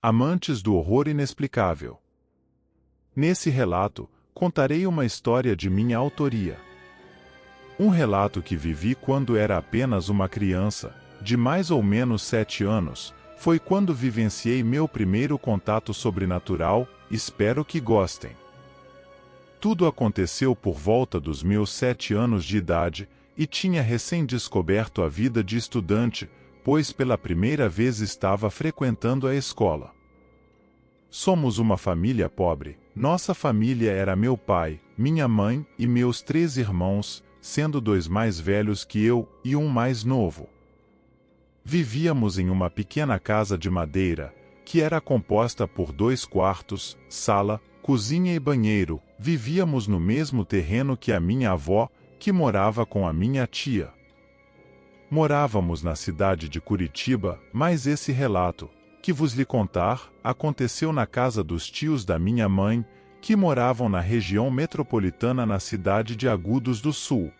amantes do horror inexplicável. Nesse relato, contarei uma história de minha autoria. Um relato que vivi quando era apenas uma criança, de mais ou menos 7 anos, foi quando vivenciei meu primeiro contato sobrenatural. Espero que gostem. Tudo aconteceu por volta dos meus 7 anos de idade, e tinha recém-descoberto a vida de estudante, pois pela primeira vez estava frequentando a escola. Somos uma família pobre. Nossa família era meu pai, minha mãe e meus 3 irmãos, sendo 2 mais velhos que eu e um mais novo. Vivíamos em uma pequena casa de madeira, que era composta por 2 quartos, sala, cozinha e banheiro. Vivíamos no mesmo terreno que a minha avó, que morava com a minha tia. Morávamos na cidade de Curitiba, mas esse relato, que vos lhe contar, aconteceu na casa dos tios da minha mãe, que moravam na região metropolitana na cidade de Agudos do Sul.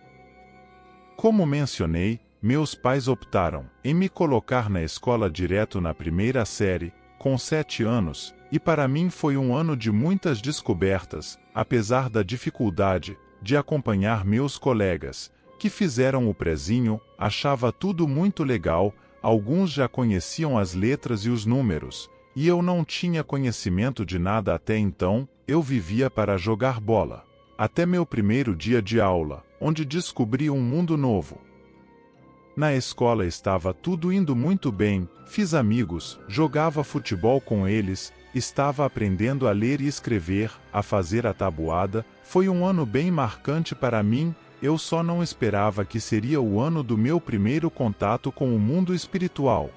Como mencionei, meus pais optaram em me colocar na escola direto na primeira série, com 7 anos, e para mim foi um ano de muitas descobertas, apesar da dificuldade de acompanhar meus colegas, que fizeram o prezinho. Achava tudo muito legal, alguns já conheciam as letras e os números, e eu não tinha conhecimento de nada até então. Eu vivia para jogar bola. Até meu primeiro dia de aula, onde descobri um mundo novo. Na escola estava tudo indo muito bem, fiz amigos, jogava futebol com eles, estava aprendendo a ler e escrever, a fazer a tabuada. Foi um ano bem marcante para mim. Eu só não esperava que seria o ano do meu primeiro contato com o mundo espiritual.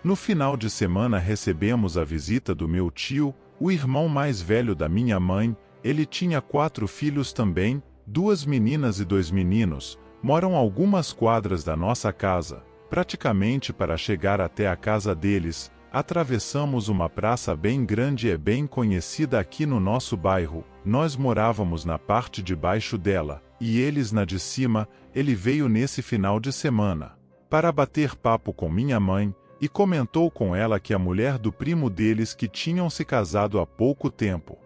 No final de semana recebemos a visita do meu tio, o irmão mais velho da minha mãe. Ele tinha 4 filhos também, 2 meninas e 2 meninos. Moram algumas quadras da nossa casa. Praticamente para chegar até a casa deles, atravessamos uma praça bem grande e bem conhecida aqui no nosso bairro. Nós morávamos na parte de baixo dela, e eles na de cima. Ele veio nesse final de semana para bater papo com minha mãe, e comentou com ela que a mulher do primo deles, que tinham se casado há pouco tempo,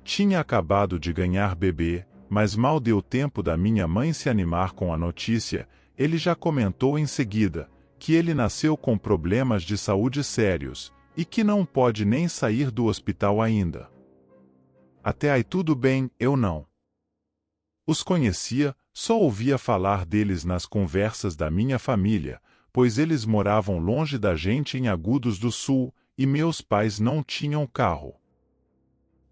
tinha acabado de ganhar bebê, mas mal deu tempo da minha mãe se animar com a notícia. Ele já comentou em seguida que ele nasceu com problemas de saúde sérios, e que não pode nem sair do hospital ainda. Até aí tudo bem, eu não os conhecia, só ouvia falar deles nas conversas da minha família, pois eles moravam longe da gente em Agudos do Sul, e meus pais não tinham carro.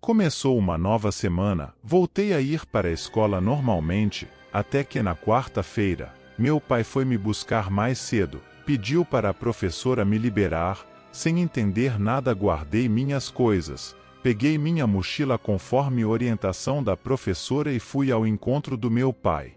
Começou uma nova semana, voltei a ir para a escola normalmente, até que na quarta-feira, meu pai foi me buscar mais cedo, pediu para a professora me liberar. Sem entender nada guardei minhas coisas, peguei minha mochila conforme orientação da professora e fui ao encontro do meu pai.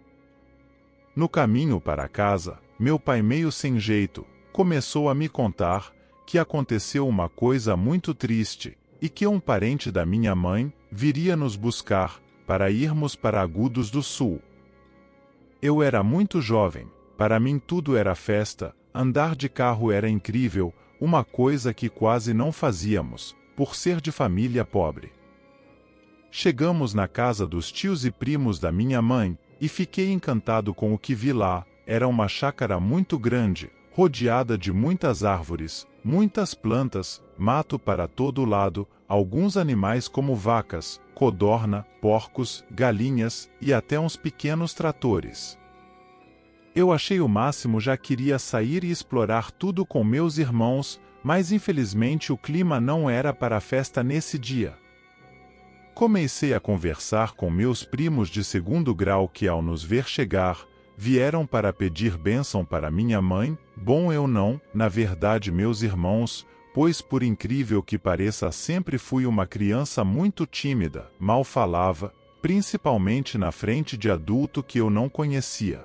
No caminho para casa, meu pai, meio sem jeito, começou a me contar que aconteceu uma coisa muito triste, e que um parente da minha mãe viria nos buscar, para irmos para Agudos do Sul. Eu era muito jovem, para mim tudo era festa, andar de carro era incrível, uma coisa que quase não fazíamos, por ser de família pobre. Chegamos na casa dos tios e primos da minha mãe, e fiquei encantado com o que vi lá. Era uma chácara muito grande, rodeada de muitas árvores, muitas plantas, mato para todo lado, alguns animais como vacas, codorna, porcos, galinhas, e até uns pequenos tratores. Eu achei o máximo, já queria sair e explorar tudo com meus irmãos, mas infelizmente o clima não era para a festa nesse dia. Comecei a conversar com meus primos de segundo grau que, ao nos ver chegar, vieram para pedir bênção para minha mãe. Bom, eu não, na verdade meus irmãos, pois por incrível que pareça sempre fui uma criança muito tímida, mal falava, principalmente na frente de adulto que eu não conhecia.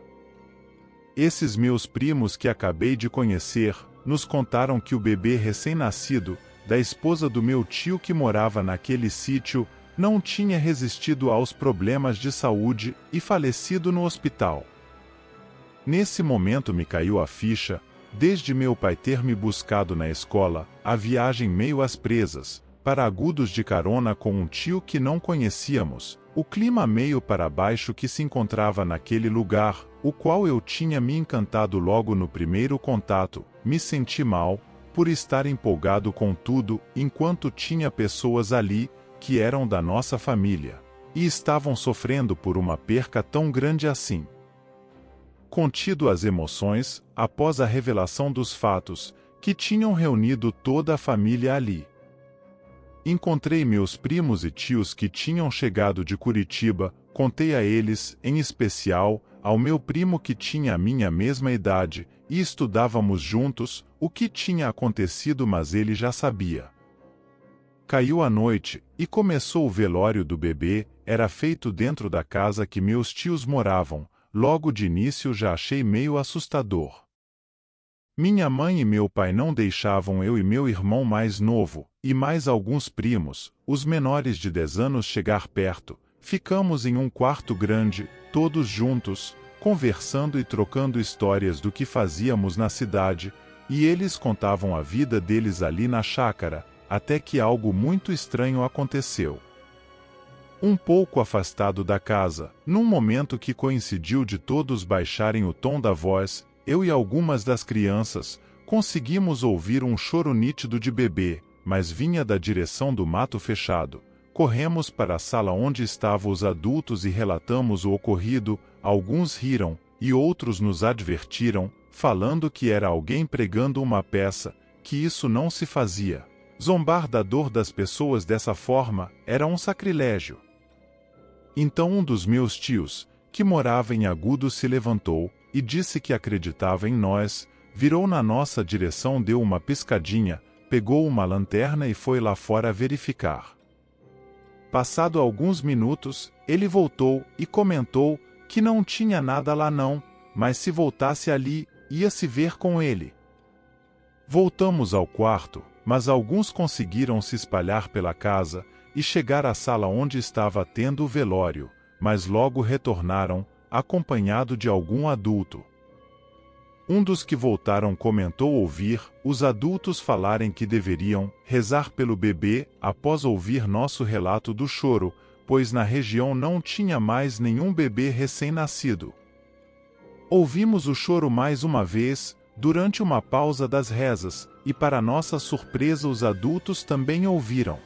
Esses meus primos que acabei de conhecer, nos contaram que o bebê recém-nascido, da esposa do meu tio que morava naquele sítio, não tinha resistido aos problemas de saúde e falecido no hospital. Nesse momento me caiu a ficha. desde meu pai ter me buscado na escola, a viagem meio às presas, para Agudos de carona com um tio que não conhecíamos, o clima meio para baixo que se encontrava naquele lugar, o qual eu tinha me encantado logo no primeiro contato, me senti mal, por estar empolgado com tudo, enquanto tinha pessoas ali, que eram da nossa família, e estavam sofrendo por uma perca tão grande assim. Contido as emoções, após a revelação dos fatos, que tinham reunido toda a família ali. Encontrei meus primos e tios que tinham chegado de Curitiba, contei a eles, em especial, ao meu primo que tinha a minha mesma idade, e estudávamos juntos, o que tinha acontecido, mas ele já sabia. Caiu a noite, e começou o velório do bebê, era feito dentro da casa que meus tios moravam, logo de início já achei meio assustador. Minha mãe e meu pai não deixavam eu e meu irmão mais novo, e mais alguns primos, os menores de 10 anos chegar perto. Ficamos em um quarto grande, todos juntos, conversando e trocando histórias do que fazíamos na cidade, e eles contavam a vida deles ali na chácara, até que algo muito estranho aconteceu. Um pouco afastado da casa, num momento que coincidiu de todos baixarem o tom da voz, eu e algumas das crianças, conseguimos ouvir um choro nítido de bebê, mas vinha da direção do mato fechado. Corremos para a sala onde estavam os adultos e relatamos o ocorrido, alguns riram, e outros nos advertiram, falando que era alguém pregando uma peça, que isso não se fazia. Zombar da dor das pessoas dessa forma era um sacrilégio. Então um dos meus tios, que morava em Agudos, se levantou, e disse que acreditava em nós, virou na nossa direção, deu uma piscadinha, pegou uma lanterna e foi lá fora verificar. Passado alguns minutos, ele voltou e comentou que não tinha nada lá não, mas se voltasse ali, ia se ver com ele. Voltamos ao quarto, mas alguns conseguiram se espalhar pela casa e chegar à sala onde estava tendo o velório, mas logo retornaram, acompanhado de algum adulto. Um dos que voltaram comentou ouvir os adultos falarem que deveriam rezar pelo bebê após ouvir nosso relato do choro, pois na região não tinha mais nenhum bebê recém-nascido. Ouvimos o choro mais uma vez, durante uma pausa das rezas, e para nossa surpresa os adultos também ouviram.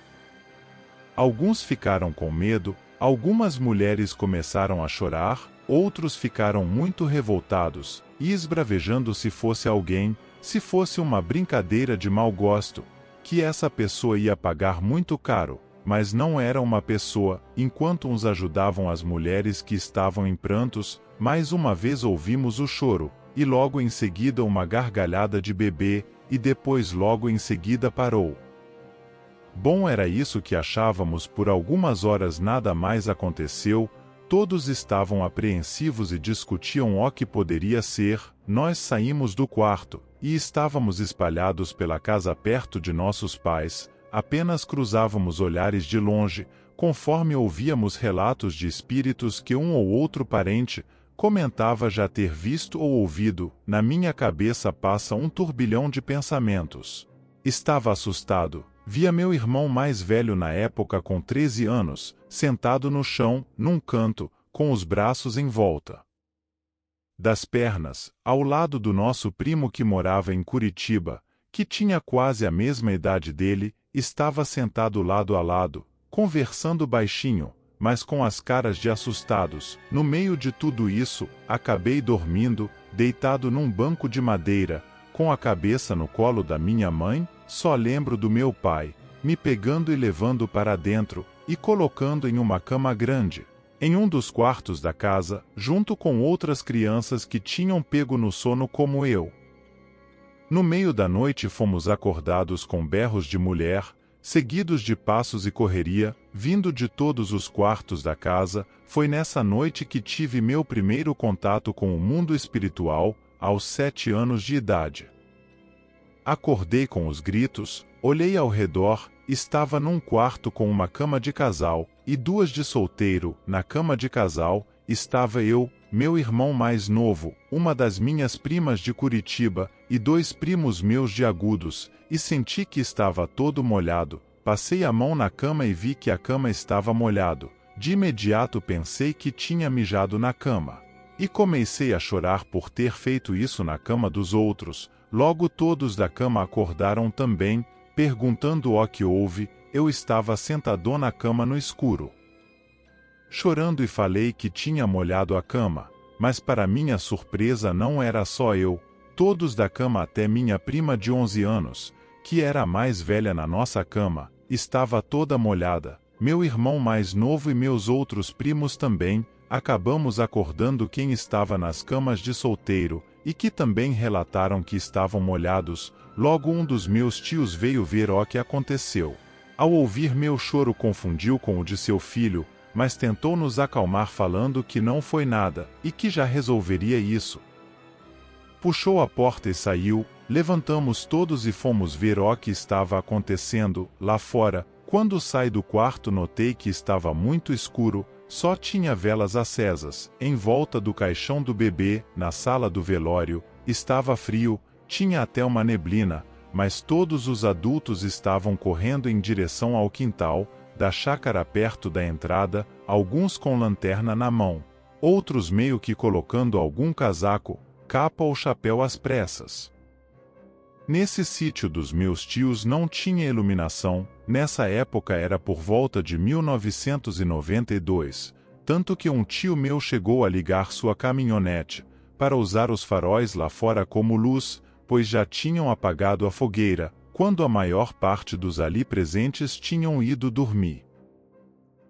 Alguns ficaram com medo, algumas mulheres começaram a chorar, outros ficaram muito revoltados, e esbravejando se fosse alguém, se fosse uma brincadeira de mau gosto, que essa pessoa ia pagar muito caro, mas não era uma pessoa. Enquanto uns ajudavam as mulheres que estavam em prantos, mais uma vez ouvimos o choro, e logo em seguida uma gargalhada de bebê, e depois logo em seguida parou. Bom, era isso que achávamos. Por algumas horas nada mais aconteceu, todos estavam apreensivos e discutiam o que poderia ser. Nós saímos do quarto, e estávamos espalhados pela casa perto de nossos pais, apenas cruzávamos olhares de longe, conforme ouvíamos relatos de espíritos que um ou outro parente comentava já ter visto ou ouvido. Na minha cabeça passa um turbilhão de pensamentos. Estava assustado. Via meu irmão mais velho na época com 13 anos, sentado no chão, num canto, com os braços em volta das pernas, ao lado do nosso primo que morava em Curitiba, que tinha quase a mesma idade dele, estava sentado lado a lado, conversando baixinho, mas com as caras de assustados. No meio de tudo isso, acabei dormindo, deitado num banco de madeira, com a cabeça no colo da minha mãe. Só lembro do meu pai, me pegando e levando para dentro, e colocando em uma cama grande, em um dos quartos da casa, junto com outras crianças que tinham pego no sono como eu. No meio da noite fomos acordados com berros de mulher, seguidos de passos e correria, vindo de todos os quartos da casa. Foi nessa noite que tive meu primeiro contato com o mundo espiritual, aos 7 anos de idade. Acordei com os gritos, olhei ao redor, estava num quarto com uma cama de casal, e 2 de solteiro. Na cama de casal, estava eu, meu irmão mais novo, uma das minhas primas de Curitiba, e 2 primos meus de Agudos, e senti que estava todo molhado. Passei a mão na cama e vi que a cama estava molhado. De imediato pensei que tinha mijado na cama. E comecei a chorar por ter feito isso na cama dos outros. Logo todos da cama acordaram também, perguntando o que houve. Eu estava sentado na cama no escuro, chorando, e falei que tinha molhado a cama, mas para minha surpresa não era só eu, todos da cama, até minha prima de 11 anos, que era a mais velha na nossa cama, estava toda molhada, meu irmão mais novo e meus outros primos também. Acabamos acordando quem estava nas camas de solteiro, e que também relataram que estavam molhados. Logo um dos meus tios veio ver o que aconteceu. Ao ouvir meu choro, confundiu com o de seu filho, mas tentou nos acalmar falando que não foi nada, e que já resolveria isso. Puxou a porta e saiu. Levantamos todos e fomos ver o que estava acontecendo lá fora. Quando saí do quarto notei que estava muito escuro, só tinha velas acesas. Em volta do caixão do bebê, na sala do velório, estava frio, tinha até uma neblina, mas todos os adultos estavam correndo em direção ao quintal da chácara perto da entrada, alguns com lanterna na mão, outros meio que colocando algum casaco, capa ou chapéu às pressas. Nesse sítio dos meus tios não tinha iluminação. Nessa época era por volta de 1992, tanto que um tio meu chegou a ligar sua caminhonete para usar os faróis lá fora como luz, pois já tinham apagado a fogueira, quando a maior parte dos ali presentes tinham ido dormir.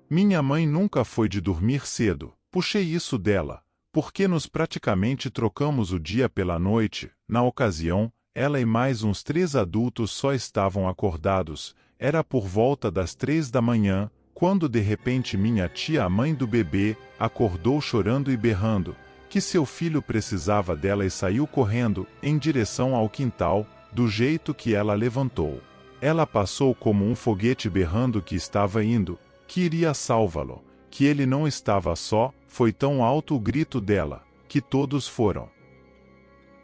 Minha mãe nunca foi de dormir cedo, puxei isso dela, porque nos praticamente trocamos o dia pela noite. Na ocasião, ela e mais uns 3 adultos só estavam acordados. Era por volta das 3 da manhã, quando de repente minha tia, a mãe do bebê, acordou chorando e berrando que seu filho precisava dela e saiu correndo em direção ao quintal. Do jeito que ela levantou, ela passou como um foguete berrando que estava indo, que iria salvá-lo, que ele não estava só. Foi tão alto o grito dela, que todos foram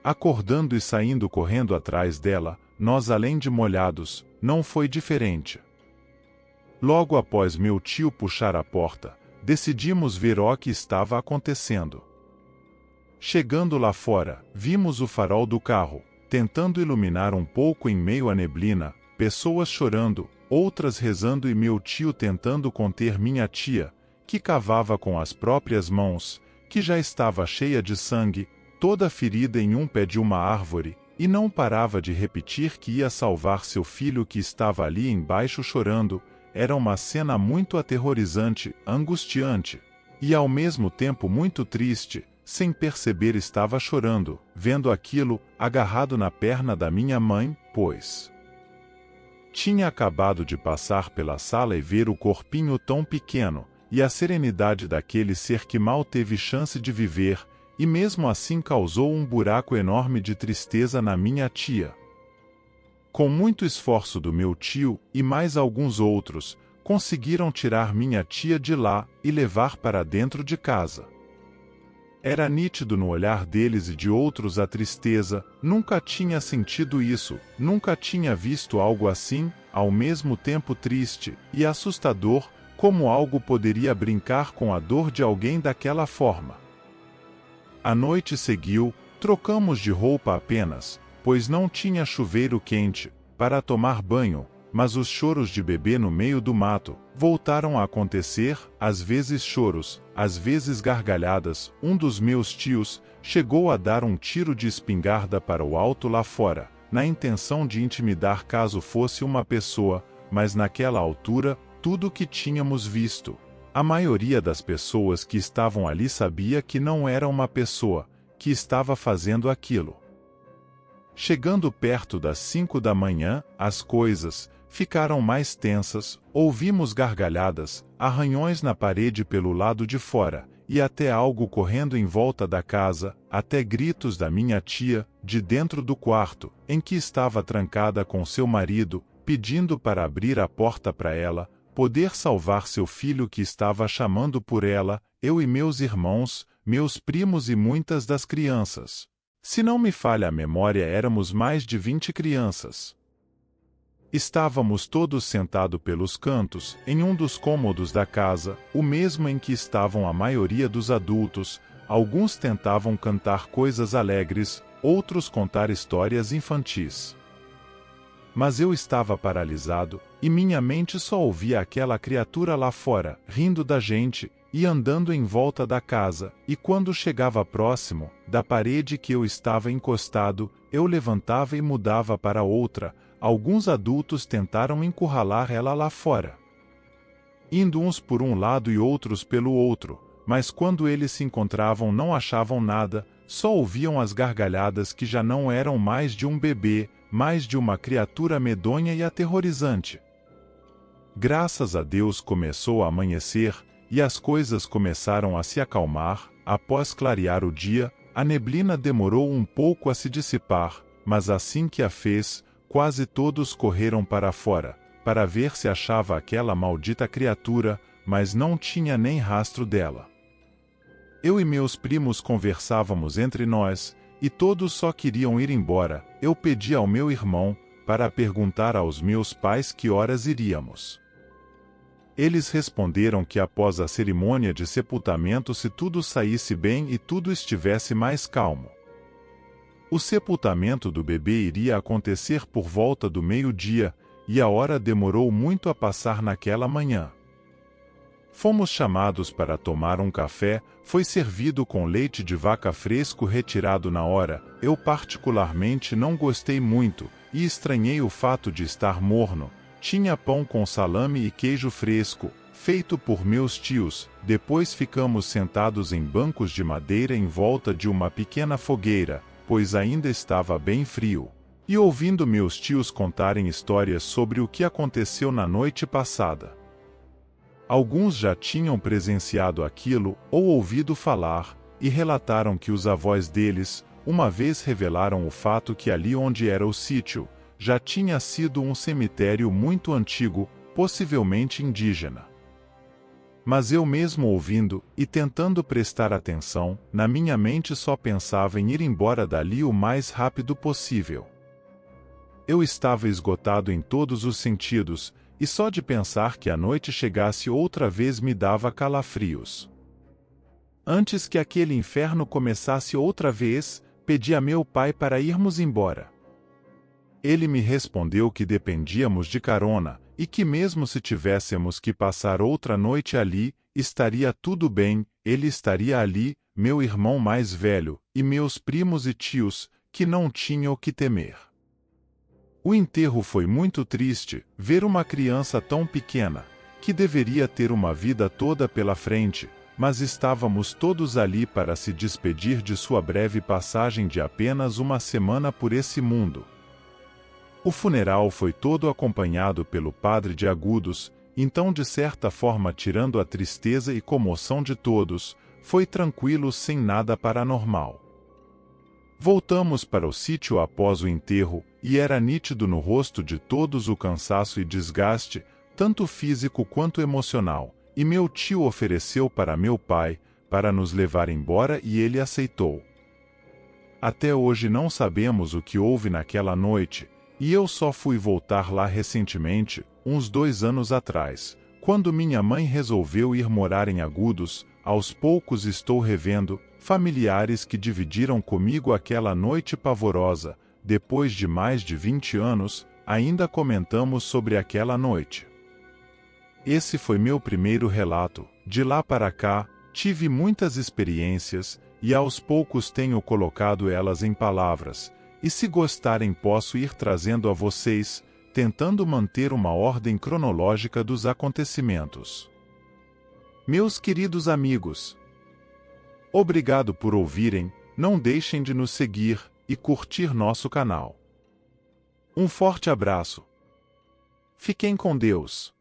acordando e saindo correndo atrás dela. Nós, além de molhados, não foi diferente. Logo após meu tio puxar a porta, decidimos ver o que estava acontecendo. Chegando lá fora, vimos o farol do carro, tentando iluminar um pouco em meio à neblina, pessoas chorando, outras rezando, e meu tio tentando conter minha tia, que cavava com as próprias mãos, que já estava cheia de sangue, toda ferida em um pé de uma árvore, e não parava de repetir que ia salvar seu filho que estava ali embaixo chorando. Era uma cena muito aterrorizante, angustiante, e ao mesmo tempo muito triste. Sem perceber estava chorando, vendo aquilo, agarrado na perna da minha mãe, pois tinha acabado de passar pela sala e ver o corpinho tão pequeno, e a serenidade daquele ser que mal teve chance de viver, e mesmo assim causou um buraco enorme de tristeza na minha tia. Com muito esforço do meu tio, e mais alguns outros, conseguiram tirar minha tia de lá, e levar para dentro de casa. Era nítido no olhar deles e de outros a tristeza. Nunca tinha sentido isso, nunca tinha visto algo assim, ao mesmo tempo triste e assustador. Como algo poderia brincar com a dor de alguém daquela forma? A noite seguiu, trocamos de roupa apenas, pois não tinha chuveiro quente para tomar banho, mas os choros de bebê no meio do mato voltaram a acontecer, às vezes choros, às vezes gargalhadas. Um dos meus tios chegou a dar um tiro de espingarda para o alto lá fora, na intenção de intimidar caso fosse uma pessoa, mas naquela altura, tudo o que tínhamos visto, a maioria das pessoas que estavam ali sabia que não era uma pessoa que estava fazendo aquilo. Chegando perto das 5 da manhã, as coisas ficaram mais tensas. Ouvimos gargalhadas, arranhões na parede pelo lado de fora, e até algo correndo em volta da casa, até gritos da minha tia, de dentro do quarto, em que estava trancada com seu marido, pedindo para abrir a porta para ela poder salvar seu filho que estava chamando por ela. Eu e meus irmãos, meus primos e muitas das crianças. Se não me falha a memória, éramos mais de 20 crianças. Estávamos todos sentados pelos cantos, em um dos cômodos da casa, o mesmo em que estavam a maioria dos adultos. Alguns tentavam cantar coisas alegres, outros contar histórias infantis. Mas eu estava paralisado, e minha mente só ouvia aquela criatura lá fora, rindo da gente, e andando em volta da casa, e quando chegava próximo da parede que eu estava encostado, eu levantava e mudava para outra. Alguns adultos tentaram encurralar ela lá fora, indo uns por um lado e outros pelo outro, mas quando eles se encontravam não achavam nada, só ouviam as gargalhadas que já não eram mais de um bebê, mas de uma criatura medonha e aterrorizante. Graças a Deus começou a amanhecer, e as coisas começaram a se acalmar. Após clarear o dia, a neblina demorou um pouco a se dissipar, mas assim que a fez, quase todos correram para fora, para ver se achava aquela maldita criatura, mas não tinha nem rastro dela. Eu e meus primos conversávamos entre nós, e todos só queriam ir embora. Eu pedi ao meu irmão, para perguntar aos meus pais que horas iríamos. Eles responderam que após a cerimônia de sepultamento, se tudo saísse bem e tudo estivesse mais calmo, o sepultamento do bebê iria acontecer por volta do meio-dia, e a hora demorou muito a passar naquela manhã. Fomos chamados para tomar um café, foi servido com leite de vaca fresco retirado na hora. Eu particularmente não gostei muito, e estranhei o fato de estar morno. Tinha pão com salame e queijo fresco, feito por meus tios. Depois ficamos sentados em bancos de madeira em volta de uma pequena fogueira, pois ainda estava bem frio, e ouvindo meus tios contarem histórias sobre o que aconteceu na noite passada. Alguns já tinham presenciado aquilo, ou ouvido falar, e relataram que os avós deles, uma vez revelaram o fato que ali onde era o sítio, já tinha sido um cemitério muito antigo, possivelmente indígena. Mas eu mesmo ouvindo, e tentando prestar atenção, na minha mente só pensava em ir embora dali o mais rápido possível. Eu estava esgotado em todos os sentidos, e só de pensar que a noite chegasse outra vez me dava calafrios. Antes que aquele inferno começasse outra vez, pedi a meu pai para irmos embora. Ele me respondeu que dependíamos de carona, e que mesmo se tivéssemos que passar outra noite ali, estaria tudo bem. Ele estaria ali, meu irmão mais velho, e meus primos e tios, que não tinham o que temer. O enterro foi muito triste, ver uma criança tão pequena, que deveria ter uma vida toda pela frente, mas estávamos todos ali para se despedir de sua breve passagem de apenas uma semana por esse mundo. O funeral foi todo acompanhado pelo padre de Agudos, então de certa forma, tirando a tristeza e comoção de todos, foi tranquilo sem nada paranormal. Voltamos para o sítio após o enterro, e era nítido no rosto de todos o cansaço e desgaste, tanto físico quanto emocional, e meu tio ofereceu para meu pai, para nos levar embora, e ele aceitou. Até hoje não sabemos o que houve naquela noite, e eu só fui voltar lá recentemente, uns 2 anos atrás, quando minha mãe resolveu ir morar em Agudos. Aos poucos estou revendo familiares que dividiram comigo aquela noite pavorosa. Depois de mais de 20 anos, ainda comentamos sobre aquela noite. Esse foi meu primeiro relato. De lá para cá, tive muitas experiências, e aos poucos tenho colocado elas em palavras. E se gostarem, posso ir trazendo a vocês, tentando manter uma ordem cronológica dos acontecimentos. Meus queridos amigos, obrigado por ouvirem. Não deixem de nos seguir e curtir nosso canal. Um forte abraço. Fiquem com Deus.